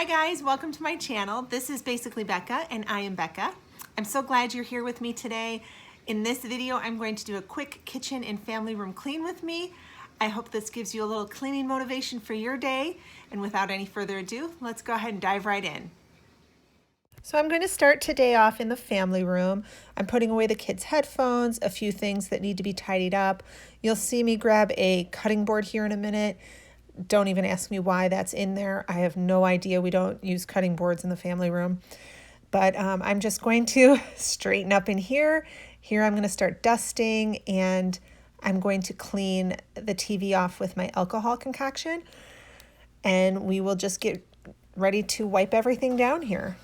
guys, welcome to my channel. This is Basically Becca and I am Becca. I'm so glad you're here with me today. In this video, I'm going to do a quick kitchen and family room clean with me. I hope this gives you a little cleaning motivation for your day. And without any further ado, let's go ahead and dive right in. So I'm going to start today off in the family room. I'm putting away the kids' headphones, a few things that need to be tidied up. You'll see me grab a cutting board here in a minute. Don't even ask me why that's in there. I have no idea. We don't use cutting boards in the family room. But I'm just going to straighten up in here. Here I'm going to start dusting, and I'm going to clean the TV off with my alcohol concoction. And we will just get ready to wipe everything down here.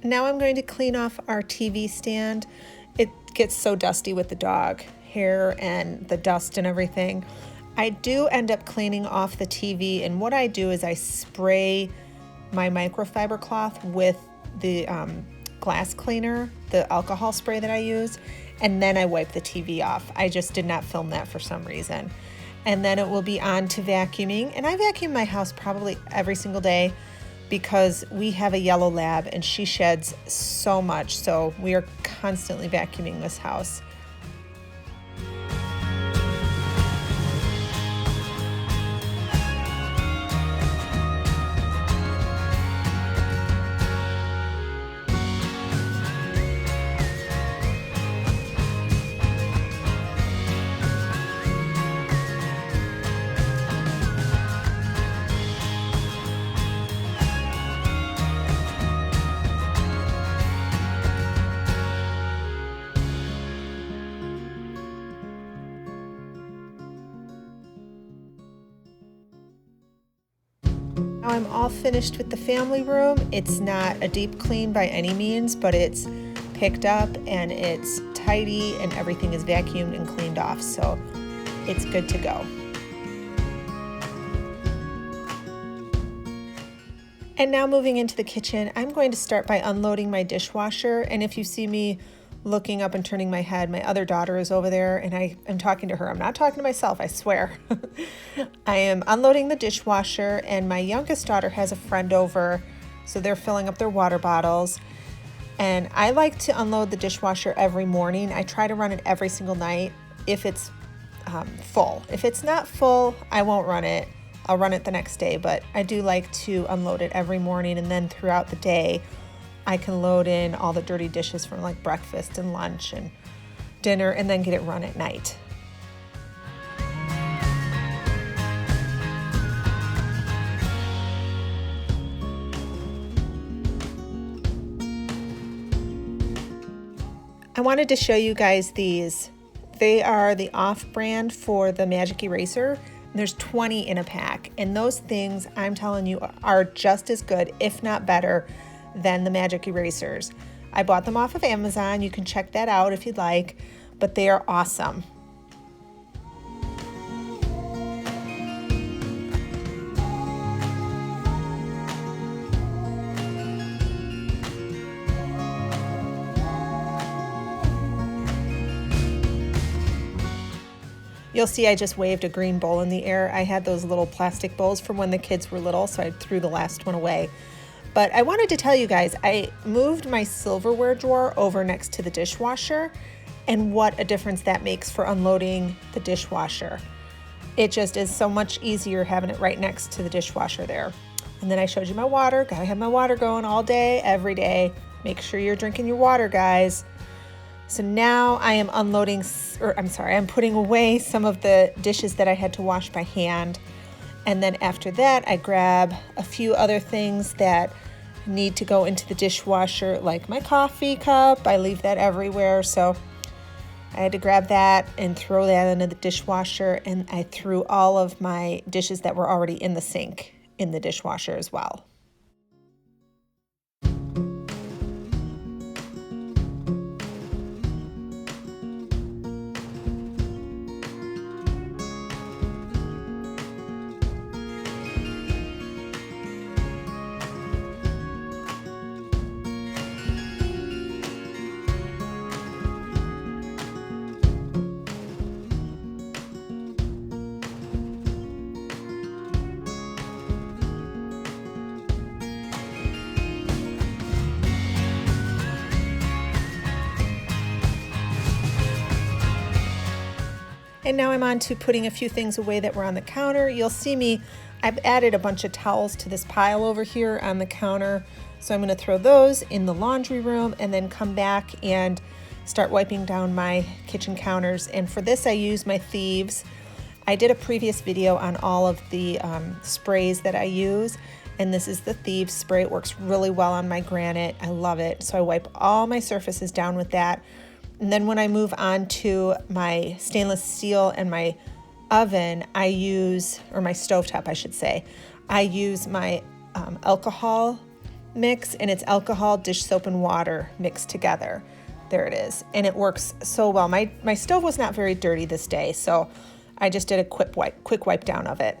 Now I'm going to clean off our TV stand. It gets so dusty with the dog hair and the dust and everything. I do end up cleaning off the TV, and what I do is I spray my microfiber cloth with the glass cleaner, the alcohol spray that I use, and then I wipe the TV off. I just did not film that for some reason. And then it will be on to vacuuming, and I vacuum my house probably every single day, because we have a yellow lab and she sheds so much, so we are constantly vacuuming this house. Now I'm all finished with the family room. It's not a deep clean by any means, but it's picked up and it's tidy and everything is vacuumed and cleaned off, so it's good to go. And now moving into the kitchen, I'm going to start by unloading my dishwasher. And if you see me looking up and turning my head, my other daughter is over there and I am talking to her. I'm not talking to myself, I swear. I am unloading the dishwasher, and my youngest daughter has a friend over, so they're filling up their water bottles. And I like to unload the dishwasher every morning. I try to run it every single night if it's full. If it's not full, I won't run it. I'll run it the next day, but I do like to unload it every morning, and then throughout the day I can load in all the dirty dishes from like breakfast and lunch and dinner, and then get it run at night. I wanted to show you guys these. They are the off-brand for the Magic Eraser. There's 20 in a pack, and those things, I'm telling you, are just as good, if not better, than the Magic Erasers. I bought them off of Amazon. You can check that out if you'd like, but they are awesome. You'll see I just waved a green bowl in the air. I had those little plastic bowls from when the kids were little, so I threw the last one away. But I wanted to tell you guys, I moved my silverware drawer over next to the dishwasher, and what a difference that makes for unloading the dishwasher. It just is so much easier having it right next to the dishwasher there. And then I showed you my water. Gotta have my water going all day, every day. Make sure you're drinking your water, guys. So now I am I'm putting away some of the dishes that I had to wash by hand. And then after that, I grab a few other things that need to go into the dishwasher, like my coffee cup. I leave that everywhere, so I had to grab that and throw that into the dishwasher. And I threw all of my dishes that were already in the sink in the dishwasher as well. And now I'm on to putting a few things away that were on the counter. You'll see me, I've added a bunch of towels to this pile over here on the counter. So I'm gonna throw those in the laundry room and then come back and start wiping down my kitchen counters. And for this, I use my Thieves. I did a previous video on all of the sprays that I use. And this is the Thieves spray. It works really well on my granite. I love it. So I wipe all my surfaces down with that. And then when I move on to my stainless steel and my oven, I use, or my stovetop, I should say, I use my alcohol mix, and it's alcohol, dish soap, and water mixed together. There it is. And it works so well. My stove was not very dirty this day, so I just did a quick wipe down of it.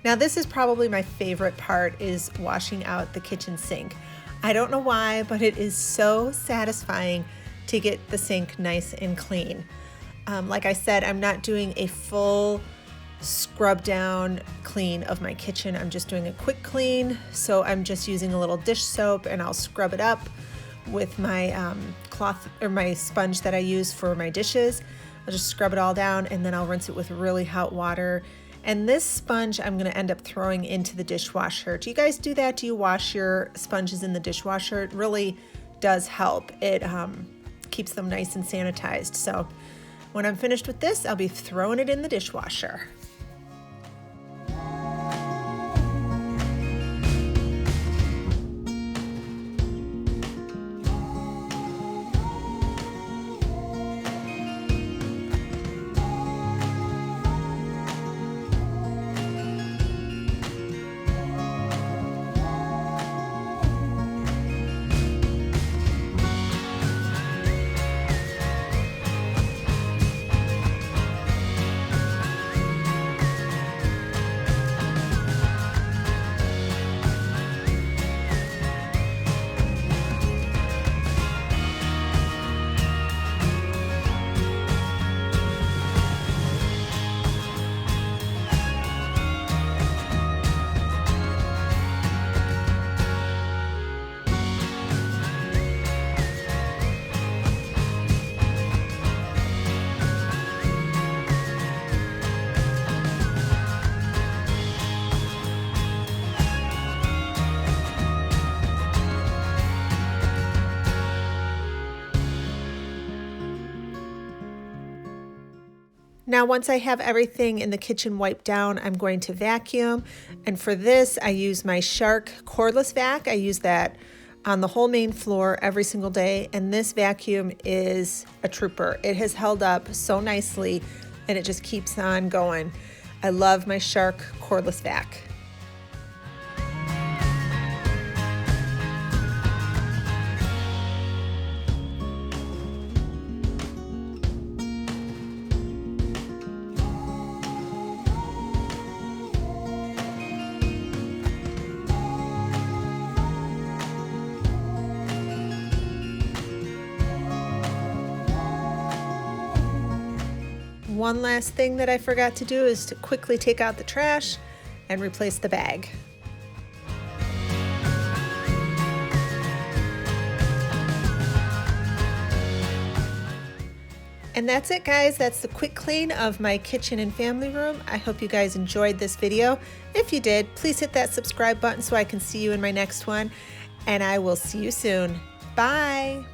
Now this is probably my favorite part, is washing out the kitchen sink. I don't know why, but it is so satisfying to get the sink nice and clean. Like I said, I'm not doing a full scrub down clean of my kitchen. I'm just doing a quick clean. So I'm just using a little dish soap and I'll scrub it up with my cloth or my sponge that I use for my dishes. I'll just scrub it all down and then I'll rinse it with really hot water. And this sponge I'm gonna end up throwing into the dishwasher. Do you guys do that? Do you wash your sponges in the dishwasher? It really does help. It keeps them nice and sanitized. So when I'm finished with this, I'll be throwing it in the dishwasher. Now, once I have everything in the kitchen wiped down, I'm going to vacuum. And for this, I use my Shark cordless vac. I use that on the whole main floor every single day. And this vacuum is a trooper. It has held up so nicely and it just keeps on going. I love my Shark cordless vac. One last thing that I forgot to do is to quickly take out the trash and replace the bag. And that's it, guys. That's the quick clean of my kitchen and family room. I hope you guys enjoyed this video. If you did, please hit that subscribe button so I can see you in my next one. And I will see you soon. Bye.